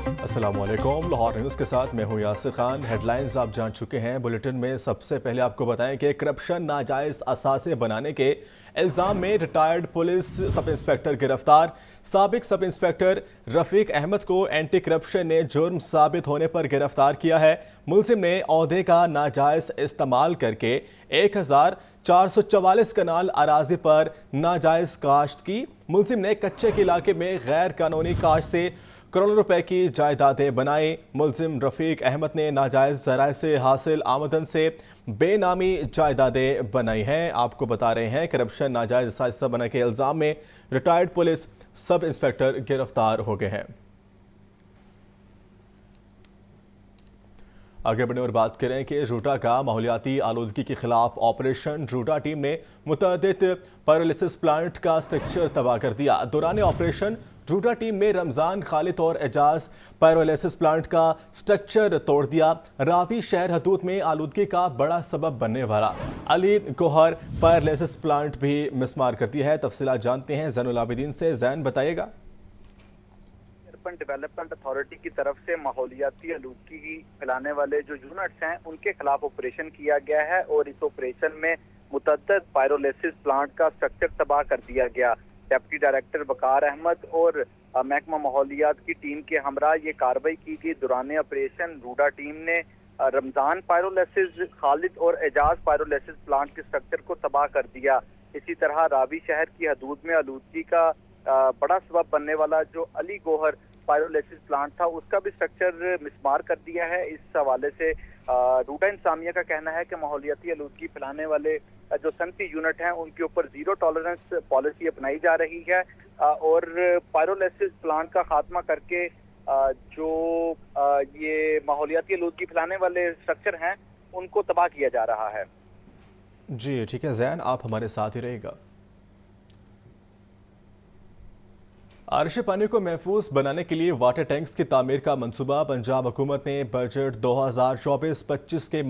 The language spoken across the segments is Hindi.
अस्सलामुअलैकुम, लाहौर न्यूज़ के साथ मैं हूं यासिर खान। हेडलाइंस आप जान चुके हैं। बुलेटिन में सबसे पहले आपको बताएं कि करप्शन नाजायज़ असासे बनाने के इल्ज़ाम में रिटायर्ड पुलिस सब इंस्पेक्टर गिरफ्तार। साबिक सब इंस्पेक्टर रफ़ीक अहमद को एंटी करप्शन ने जुर्म साबित होने पर गिरफ्तार किया है। मुलजिम ने ओहदे का नाजायज़ इस्तेमाल करके 1444 कनाल अराजी पर नाजायज़ काश्त की। मुलजिम ने कच्चे के इलाके में गैर कानूनी काश्त से करोड़ों रुपए की जायदादें बनाई। मुलजिम रफ़ीक अहमद ने नाजायज़ ज़राए से हासिल आमदन से बेनामी जायदादें बनाई हैं। आपको बता रहे हैं करप्शन नाजायज़ असासा बनाने के इल्ज़ाम में रिटायर्ड पुलिस सब इंस्पेक्टर गिरफ्तार हो गए हैं। आगे बढ़ने और बात करें कि रूटा का माहौलियाती आलूदगी के खिलाफ ऑपरेशन। रूटा टीम ने मुतअद्दिद पायरोलिसिस प्लांट का स्ट्रक्चर तबाह कर दिया। दौरान ऑपरेशन रूटा टीम ने रमजान, खालिद और एजाज पायरोलिसिस प्लांट का स्ट्रक्चर तोड़ दिया। रावी शहर हदूद में आलूदगी का बड़ा सबब बनने वाला अली गोहर पायरोलिसिस प्लांट भी मिसमार करती है। तफसीलात जानते हैं जैनुल आबिदीन से। जैन बताइएगा। डेवलपमेंट अथॉरिटी की तरफ से माहौलियाती आलूदगी फैलाने वाले जो यूनिट्स हैं उनके खिलाफ ऑपरेशन किया गया है और इस ऑपरेशन में मुतअद्दिद पायरोलिसिस प्लांट का स्ट्रक्चर तबाह कर दिया गया। डिप्टी डायरेक्टर वकार अहमद और महकमा माहौलियात की टीम के हमरा ये कार्रवाई की गई। दौरान ऑपरेशन रूडा टीम ने रमजान पायरोलिसिस, खालिद और एजाज पायरोलिसिस प्लांट के स्ट्रक्चर को तबाह कर दिया। इसी तरह रावी शहर की हदूद में आलूदगी का बड़ा सबब बनने वाला जो अली गोहर पायरोलिसिस प्लांट था उसका भी स्ट्रक्चर मिसमार कर दिया है। इस हवाले से रूटा इंतजामिया का कहना है कि माहौलियाती आलूदगी फैलाने वाले जो सनती यूनिट हैं उनके ऊपर जीरो टॉलरेंस पॉलिसी अपनाई जा रही है और पायरोलिसिस प्लांट का खात्मा करके जो ये माहौलियाती आलूदगी फैलाने वाले स्ट्रक्चर हैं उनको तबाह किया जा रहा है। जी ठीक है जैन, आप हमारे साथ ही रहेगा। आरिश पानी को महफूज बनाने के लिए वाटर टैंक्स की तामीर का मंसूबा। पंजाब हुकूमत ने बजट 2024-25 के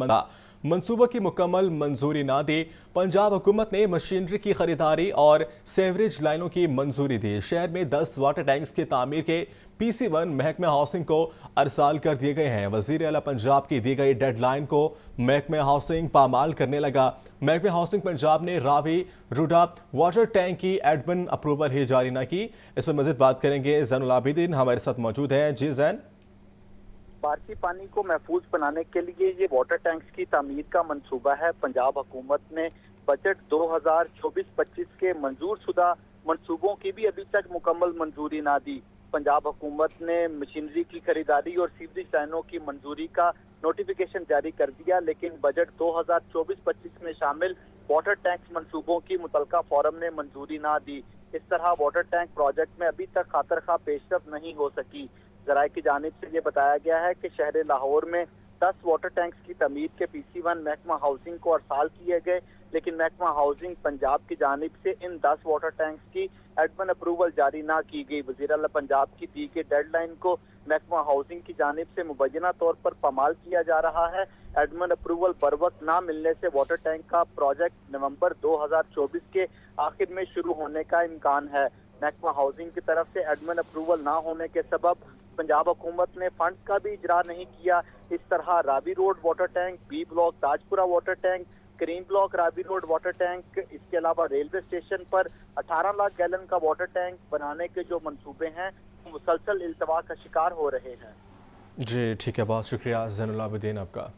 मंसूबा की मुकम्मल मंजूरी ना दी। पंजाब हुकूमत ने मशीनरी की खरीदारी और सेवरेज लाइनों की मंजूरी दी। शहर में 10 वाटर टैंक्स की तामीर के PC1 महकमा हाउसिंग को अरसाल कर दिए गए हैं। वजीर आला पंजाब की दी गई डेडलाइन को महकमा हाउसिंग पामाल करने लगा। महकमा हाउसिंग पंजाब ने रावी रूडा वाटर टैंक की एडमिन अप्रूवल ही जारी ना की। इस पर मजीद बात करेंगे जैनुल आबिदीन हमारे साथ मौजूद हैं। जी जैन। बारिशी पानी को महफूज बनाने के लिए ये वाटर टैंक्स की तामीर का मंसूबा है। पंजाब हुकूमत ने बजट 2024-25 के मंजूर शुदा मंसूबों की भी अभी तक मुकम्मल मंजूरी ना दी। पंजाब हुकूमत ने मशीनरी की खरीदारी और सीवरेज लाइनों की मंजूरी का नोटिफिकेशन जारी कर दिया, लेकिन बजट 2024-25 में शामिल वाटर टैंक्स मंसूबों की मुतलका फोरम ने मंजूरी ना दी। इस तरह वाटर टैंक प्रोजेक्ट में अभी तक खातर खा पेशरफ नहीं हो सकी। ज़राए की जानिब से ये बताया गया है कि शहर लाहौर में 10 वाटर टैंक्स की तमीर के PC1 महकमा हाउसिंग को अरसाल किए गए, लेकिन महकमा हाउसिंग पंजाब की जानिब से इन 10 वाटर टैंक्स की एडमिन अप्रूवल जारी ना की गई। वज़ीर आला पंजाब की दी गई डेडलाइन को महकमा हाउसिंग की जानिब से मुबैना तौर पर पामाल किया जा रहा है। एडमिन अप्रूवल बर वक्त ना मिलने से वाटर टैंक का प्रोजेक्ट नवंबर 2024 के आखिर में शुरू होने का इम्कान है। महकमा हाउसिंग की तरफ से एडमिन अप्रूवल ना होने के सबब पंजाब हुकूमत ने फंड का भी इजरा नहीं किया। इस तरह Ravi road water tank, B block Tajpura water tank, Karim block Ravi road water tank, इसके अलावा रेलवे स्टेशन पर 18 लाख गैलन का वाटर टैंक बनाने के जो मंसूबे हैं मुसलसल इल्तवा का शिकार हो रहे हैं। जी ठीक है, बहुत शुक्रिया जैनुल आबिदीन आपका।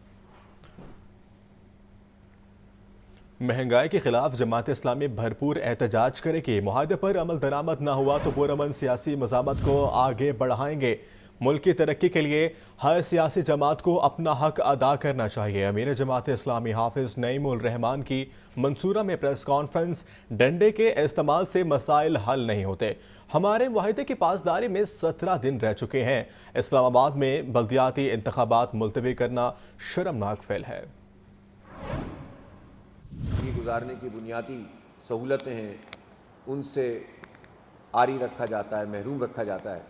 महंगाई के खिलाफ जमात इस्लामी भरपूर एहतजाज करेगी। मुआहदे पर अमल दरामद न हुआ तो पुरअमन सियासी मज़ामत को आगे बढ़ाएंगे। मुल्क की तरक्की के लिए हर सियासी जमात को अपना हक अदा करना चाहिए। अमीर जमात इस्लामी हाफिज नईम उल रहमान की मंसूरा में प्रेस कॉन्फ्रेंस। डंडे के इस्तेमाल से मसाइल हल नहीं होते। हमारे मुआहदे की पासदारी में 17 दिन रह चुके हैं। इस्लामाबाद में बल्दियाती इंतखाबात मुलतवी करना शर्मनाक फेल है। गुजारने की बुनियादी सहूलतें हैं उनसे आरी रखा जाता है, महरूम रखा जाता है,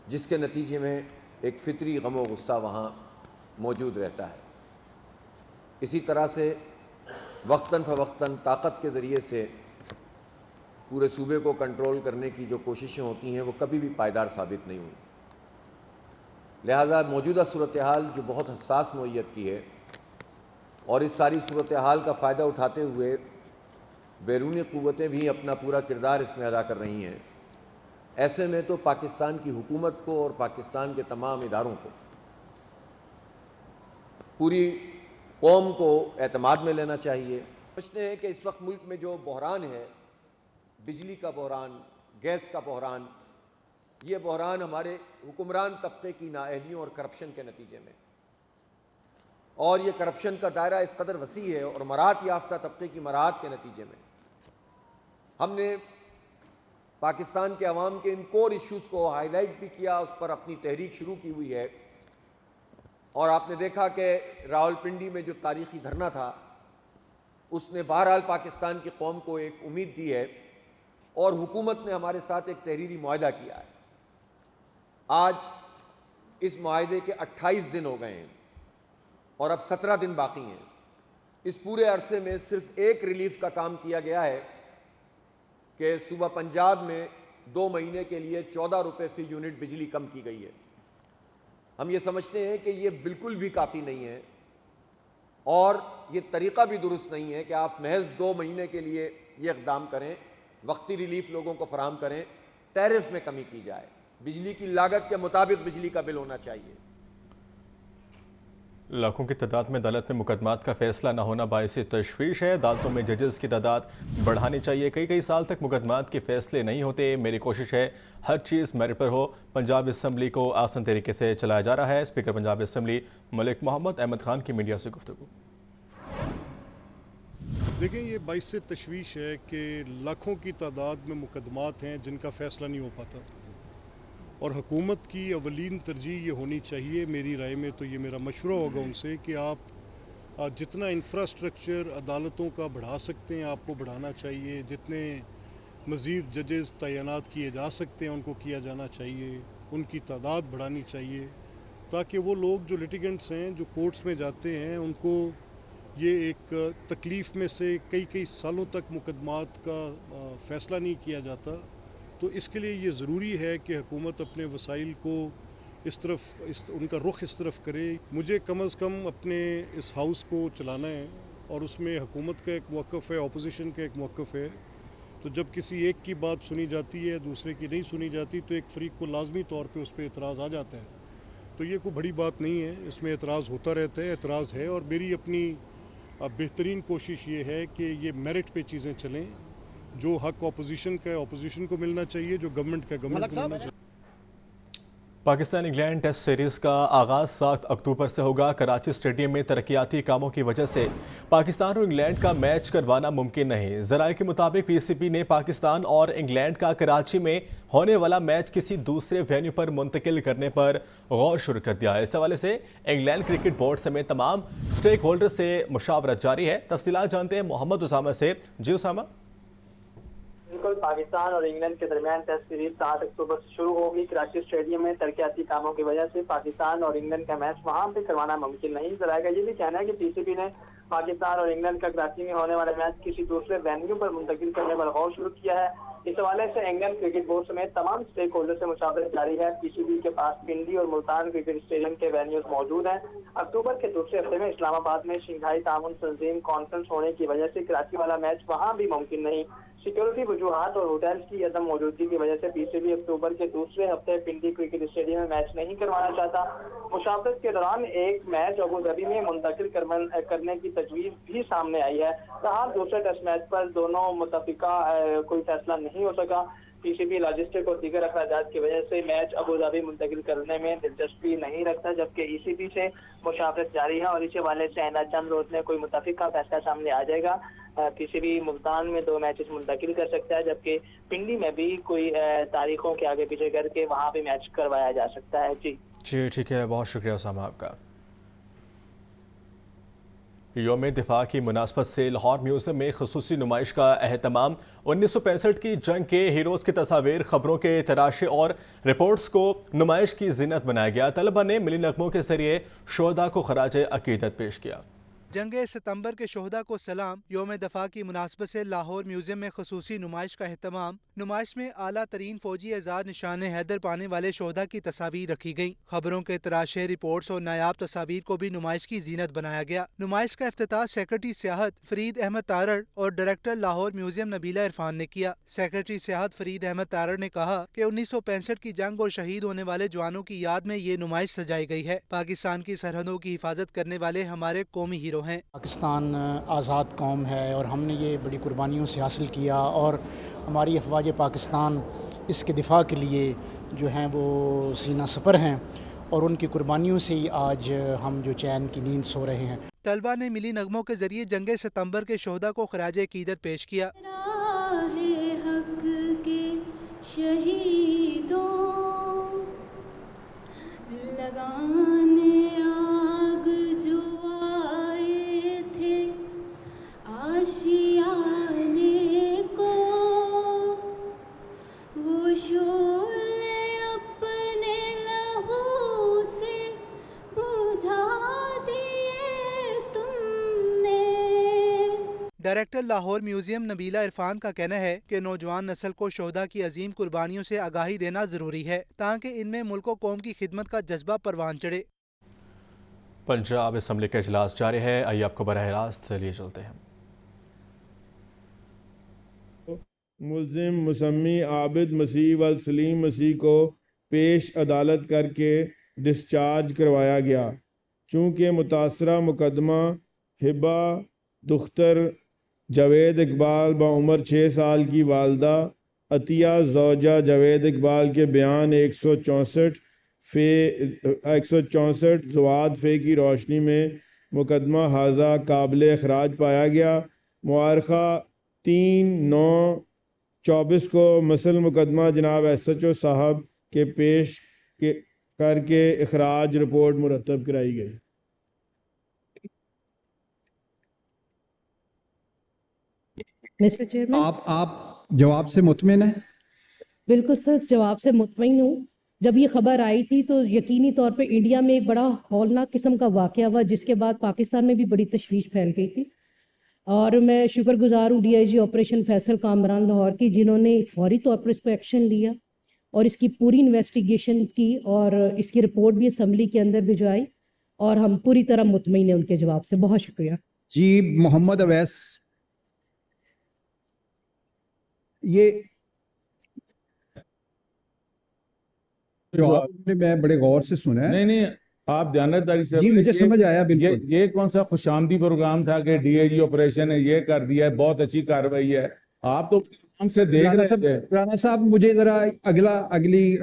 जिसके नतीजे में एक फितरी गम व गुस्सा वहाँ मौजूद रहता है। इसी तरह से वक्तन फ़वक्तन ताकत के ज़रिए से पूरे सूबे को कंट्रोल करने की जो कोशिशें होती हैं वो कभी भी पायदार साबित नहीं हुई। लिहाजा मौजूदा सूरत हाल जो बहुत हसास नौइयत की है और इस सारी सूरत हाल का फ़ायदा उठाते हुए बैरूनी क़ुव्वतें भी अपना पूरा किरदार इसमें अदा कर रही हैं, ऐसे में तो पाकिस्तान की हुकूमत को और पाकिस्तान के तमाम इदारों को, पूरी कौम को एतमाद में लेना चाहिए। समझते हैं कि इस वक्त मुल्क में जो बहरान है, बिजली का बहरान, गैस का बहरान, ये बहरान हमारे हुक्मरान तबके की नाअहलियों और करप्शन के नतीजे में, और ये करप्शन का दायरा इस कदर वसी है और मराहत याफ्ता तबके की मराहत के नतीजे में हमने पाकिस्तान के अवाम के इन कोर इश्यूज़ को हाईलाइट भी किया, उस पर अपनी तहरीक शुरू की हुई है। और आपने देखा कि रावलपिंडी में जो तारीख़ी धरना था उसने बहरहाल पाकिस्तान की कौम को एक उम्मीद दी है और हुकूमत ने हमारे साथ एक तहरीरी मुआहदा किया है। आज इस मुआहदे के 28 दिन हो गए हैं और अब 17 दिन बाकी हैं। इस पूरे अरसे में सिर्फ एक रिलीफ का काम किया गया है कि सूबा पंजाब में 2 महीने के लिए 14 रुपये फ़ी यूनिट बिजली कम की गई है। हम ये समझते हैं कि ये बिल्कुल भी काफ़ी नहीं है और ये तरीक़ा भी दुरुस्त नहीं है कि आप महज 2 महीने के लिए ये इक़दाम करें, वक्ती रिलीफ लोगों को फराहम करें, टैरिफ में कमी की जाए, बिजली की लागत के मुताबिक बिजली का बिल होना चाहिए। लाखों की तादाद में अदालत में मुकदमात का फैसला न होना बायस तशवीश है। अदालतों में जजेस की तादाद बढ़ानी चाहिए। कई साल तक मुकदमात के फैसले नहीं होते। मेरी कोशिश है हर चीज़ मेरिट पर हो। पंजाब असम्बली को आसान तरीके से चलाया जा रहा है। स्पीकर पंजाब असम्बली मलिक मोहम्मद अहमद खान की मीडिया से गुफ्तगू। देखें, ये बायस तशवीश है कि लाखों की तादाद में मुकदमात हैं जिनका फ़ैसला नहीं हो पाता और हुकूमत की अवलीन तरजीह ये होनी चाहिए, मेरी राय में तो ये मेरा मशवरा होगा उनसे, कि आप जितना इंफ्रास्ट्रक्चर अदालतों का बढ़ा सकते हैं आपको बढ़ाना चाहिए, जितने मज़ीद जजेस तैनात किए जा सकते हैं उनको किया जाना चाहिए, उनकी तादाद बढ़ानी चाहिए ताकि वो लोग जो लिटिगेंट्स हैं जो कोर्ट्स में जाते हैं उनको ये एक तकलीफ़ में से कई सालों तक मुकदमात का फ़ैसला नहीं किया जाता। तो इसके लिए ये ज़रूरी है कि हुकूमत अपने वसाइल को उनका रुख इस तरफ करे। मुझे कम अज़ कम अपने इस हाउस को चलाना है और उसमें हुकूमत का एक मौक़िफ़ है, अपोजिशन का एक मौक़िफ़ है। तो जब किसी एक की बात सुनी जाती है, दूसरे की नहीं सुनी जाती, तो एक फ़रीक को लाजमी तौर पे उस पर एतराज़ आ जाता है। तो ये कोई बड़ी बात नहीं है, इसमें एतराज़ होता रहता है, एतराज़ है। और मेरी अपनी बेहतरीन कोशिश ये है कि ये मेरिट पे चीज़ें चलें। जो हक अपोजिशन का है अपोजिशन को मिलना चाहिए, जो गवर्नमेंट का गवर्नमेंट को मिलना चाहिए। पाकिस्तान इंग्लैंड टेस्ट सीरीज का आगाज 7 अक्टूबर से होगा। कराची स्टेडियम में तरक्याती कामों की वजह से पाकिस्तान और इंग्लैंड का मैच करवाना मुमकिन नहीं। ज़राए के मुताबिक पीसीबी ने पाकिस्तान और इंग्लैंड का कराची में होने वाला मैच किसी दूसरे वेन्यू पर मुंतकिल करने पर गौर शुरू कर दिया है। इस हवाले से इंग्लैंड क्रिकेट बोर्ड समेत तमाम स्टेक होल्डर से मुशावरत जारी है। तफसीलात जानते हैं मोहम्मद उसामा से। जी उसामा। बिल्कुल, पाकिस्तान और इंग्लैंड के दरमियान टेस्ट सीरीज 7 अक्टूबर से शुरू होगी। कराची स्टेडियम में तरक्याती कामों की वजह से पाकिस्तान और इंग्लैंड का मैच वहां पे करवाना मुमकिन नहीं। ज़राए का ये भी कहना है कि पीसीबी ने पाकिस्तान और इंग्लैंड का कराची में होने वाला मैच किसी दूसरे वेन्यू पर मुंतकिल करने पर गौर शुरू किया है। इस हवाले से इंग्लैंड क्रिकेट बोर्ड समेत तमाम स्टेक होल्डर से मुशावरत जारी है। पीसीबी के पास पिंडी और मुल्तान क्रिकेट स्टेडियम के वेन्यूज मौजूद हैं। अक्टूबर के दूसरे हफ्ते में इस्लामाबाद में शंघाई ताउन तंजीम कॉन्फ्रेंस होने की वजह से कराची वाला मैच वहां भी मुमकिन नहीं। सिक्योरिटी वजूहात और होटल्स की अदम मौजूदगी की वजह से पीसीबी अक्टूबर के दूसरे हफ्ते पिंडी क्रिकेट स्टेडियम में मैच नहीं करवाना चाहता। मुशावरत के दौरान एक मैच अबू धाबी में मुंतकिल करने की तजवीज़ भी सामने आई है। ताहम दूसरे टेस्ट मैच पर दोनों मुतफिका कोई फैसला नहीं हो सका। पीसीबी लॉजिस्टिक और दीगर अखराजात की वजह से मैच अबू धाबी मुंतकिल करने में दिलचस्पी नहीं रखता, जबकि ईसीबी से मुशावरत जारी है और इसी हवाले से आइंदा चंद रोज में कोई मुतफिका फैसला सामने आ जाएगा। पीसीबी मुल्तान में 2 मैचेस मुंतकिल कर सकता है, जबकि पिंडी में भी कोई तारीखों के आगे पीछे करके वहाँ भी मैच करवाया जा सकता है। जी ठीक है, बहुत शुक्रिया उसामा आपका। यौम दिफा की मुनासबत से लाहौर म्यूजियम में खसूसी नुमाइश का अहतमाम। 1965 की जंग के हीरोज़ की तस्वीर, खबरों के तराशे और रिपोर्ट्स को नुमाइश की जीनत बनाया गया। तलबा ने मिली नगमों के जरिए शोहदा को खराज अकीदत पेश किया। जंगे सितंबर के शोहदा को सलाम योम दफा की मुनासबत से लाहौर म्यूजियम में खसूसी नुमाइश का एहतमाम। नुमाइश में आला तरीन फौजी एजाज निशान हैदर पाने वाले शोहदा की तस्वीर रखी गयी। खबरों के तराशे, रिपोर्ट्स और नायाब तस्वीर को भी नुमाइश की जीनत बनाया गया। नुमाइश का इफ्तिताह सेक्रेटरी सियाहत फरीद अहमद तारड़ और डायरेक्टर लाहौर म्यूजियम नबीला इरफान ने किया। सेक्रेटरी सियाहत फरीद अहमद तारड़ ने कहा कि 1965 की जंग और शहीद होने वाले जवानों की याद में ये नुमाइश सजाई गई है। पाकिस्तान की सरहदों की हिफाजत करने वाले हमारे कौमी हीरो हैं। पाकिस्तान आज़ाद कौम है और हमने ये बड़ी कुर्बानियों से हासिल किया और हमारी अफवाज पाकिस्तान इसके दिफा के लिए जो हैं वो सीना सपर हैं और उनकी कुर्बानियों से ही आज हम जो चैन की नींद सो रहे हैं। तलबा ने मिली नगमों के जरिए जंगे सितंबर के शोहदा को खराजे अकीदत पेश किया। शहीदों लगाने आग जो आए थे आशियाने को, वो शोले अपने लहू से बुझा दिए तुमने। डायरेक्टर लाहौर म्यूजियम नबीला इरफान का कहना है कि नौजवान नस्ल को शोहदा की अजीम कुर्बानियों से आगाही देना जरूरी है ताकि इनमें मुल्क व कौम की खिदमत का जज्बा परवान चढ़े। पंजाब असम्बली का इजलास जारी है। आइए आपको बराह रास्त लिए चलते हैं। मुल्जिम मुसम्मी आबिद मसीह व सलीम मसीह को पेश अदालत करके डिस्चार्ज करवाया गया। चूँकि मुतासरा मुकदमा हिबा दुख्तर जावेद इकबाल बउमर 6 साल की वालदा अतिया ज़ौजा जावेद इकबाल के बयान 164 ज़वाद फ़े की रोशनी में मुकदमा हाजा काबिल अखराज पाया गया। मुआरखा 3/9/24 को मसल मुकदमा जनाब SHO साहब के पेश करके अखराज रिपोर्ट मुरतब कराई गई। मिस्टर चेयरमैन, आप जवाब से मुतमिन हैं? बिल्कुल सर, जवाब से मुतमईन हूँ। जब ये खबर आई थी तो यकीनी तौर पे इंडिया में एक बड़ा हौलनाक किस्म का वाक़या हुआ जिसके बाद पाकिस्तान में भी बड़ी तशवीश फैल गई थी और मैं शुक्रगुजार हूँ DIG ऑपरेशन फैसल कामरान लाहौर की जिन्होंने फौरी तौर पर इस पर एक्शन लिया और इसकी पूरी इन्वेस्टिगेशन की और इसकी रिपोर्ट भी असम्बली के अंदर भिजवाई और हम पूरी तरह मुतमईन हैं उनके जवाब से। बहुत शुक्रिया जी। मोहम्मद अवैस, ये जवाब मैं बड़े गौर से सुना है। नहीं, आप जानदारी से जी, मुझे समझ आया बिल्कुल। ये कौन सा खुशामदी प्रोग्राम था कि DIG ऑपरेशन है ये कर दिया है, बहुत अच्छी कार्रवाई है। आप तो हमसे देख रहे थे। राणा साहब, मुझे जरा अगली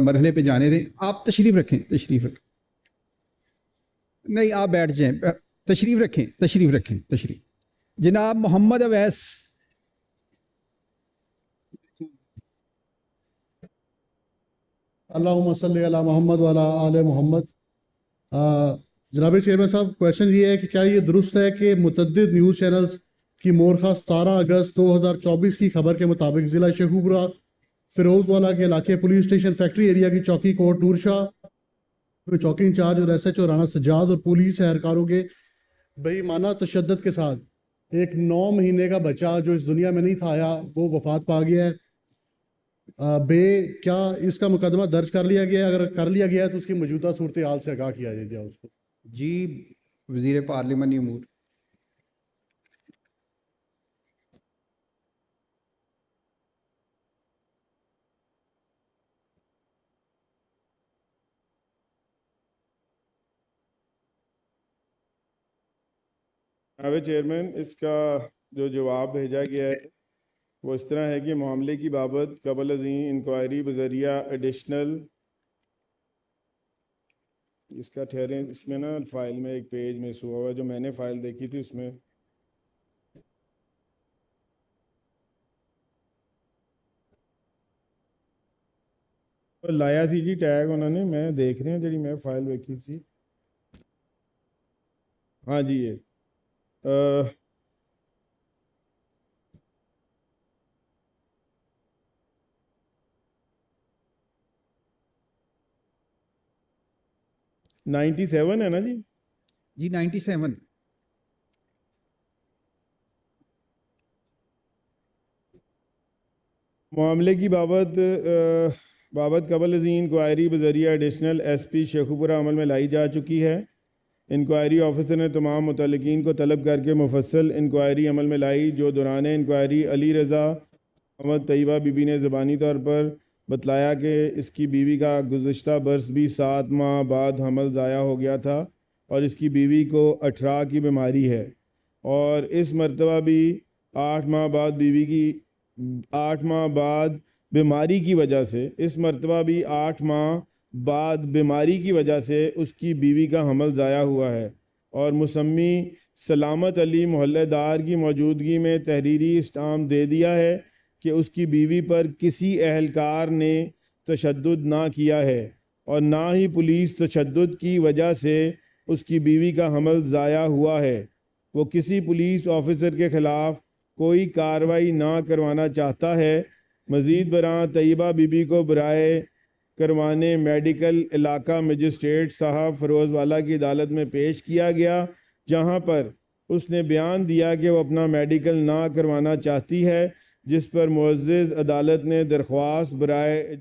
मरहले पे जाने दें। आप तशरीफ रखें। नहीं, आप बैठ जाएं। तशरीफ रखें। जनाब मोहम्मद अवैस। अल्लाहुम्मा सल्ली अला मोहम्मद व अला आले मोहम्मद। जनाब चेयरमैन साहब, क्वेश्चन ये है कि क्या ये दुरुस्त है कि मुतअद्दिद न्यूज़ चैनल्स की मोरखा 17 अगस्त 2024 की खबर के मुताबिक ज़िला शेखुपुरा फिरोजवाला के इलाके पुलिस स्टेशन फैक्ट्री एरिया की चौकी कोर्ट नूरशाह में चौकी इंचार्ज और SHO राणा सज्जाद और पुलिस एहलकारों के बेईमाना तशद्दुद के साथ एक 9 महीने का बच्चा जो इस दुनिया में नहीं था आया वो वफात पा गया है। क्या इसका मुकदमा दर्ज कर लिया गया है? अगर कर लिया गया है तो उसकी मौजूदा सूरत हाल से आगाह किया जाए उसको। जी, वज़ीर पार्लिमानी अमूर। चेयरमैन, इसका जो जवाब भेजा गया है वो इस तरह है कि मामले की बाबत कबल अज़ीं इंक्वायरी बज़रिया एडिशनल इसका ठहरें, इसमें ना फाइल में एक पेज मिस हुआ हुआ है जो मैंने फाइल देखी थी उसमें। तो लाया सी जी टैग उन्होंने, मैं देख रहे हैं जी मैं फाइल देखी सी। हाँ जी, ये 97 है ना जी? जी 97। मामले की बाबत कबल अज़ीं इंक्वायरी बज़रिया एडिशनल SP शेखुपुरा अमल में लाई जा चुकी है। इंक्वायरी ऑफिसर ने तमाम मुतल्लिकीन को तलब करके मुफस्सल इंक्वायरी अमल में लाई, जो दौरान इंक्वायरी अली रज़ा मोहम्मद तैयबा बीबी ने ज़बानी तौर पर बतलाया कि इसकी बीवी का गुज़श्ता बरस भी 7 माह बाद हमल ज़ाया हो गया था और इसकी बीवी को अठरा की बीमारी है और इस मरतबा भी 8 माह बाद बीमारी की वजह से इस मरतबा भी 8 माह बाद बीमारी की वजह से उसकी बीवी का हमल ज़ाया हुआ है और मुसम्मी सलामत अली मोहल्लेदार की मौजूदगी में तहरीरी इस्ताम दे दिया है कि उसकी बीवी पर किसी अहलकार ने तशद्दुद ना किया है और ना ही पुलिस तशद्दुद की वजह से उसकी बीवी का हमल ज़ाया हुआ है। वो किसी पुलिस ऑफिसर के ख़िलाफ़ कोई कार्रवाई ना करवाना चाहता है। मज़ीद बरां तैयबा बीबी को बराए करवाने मेडिकल इलाका मजिस्ट्रेट साहब फ़रोज़वाला की अदालत में पेश किया गया, जहां पर उसने बयान दिया कि वो अपना मेडिकल ना करवाना चाहती है, जिस पर मुअज़्ज़िज़ अदालत ने दरख्वास्त बराए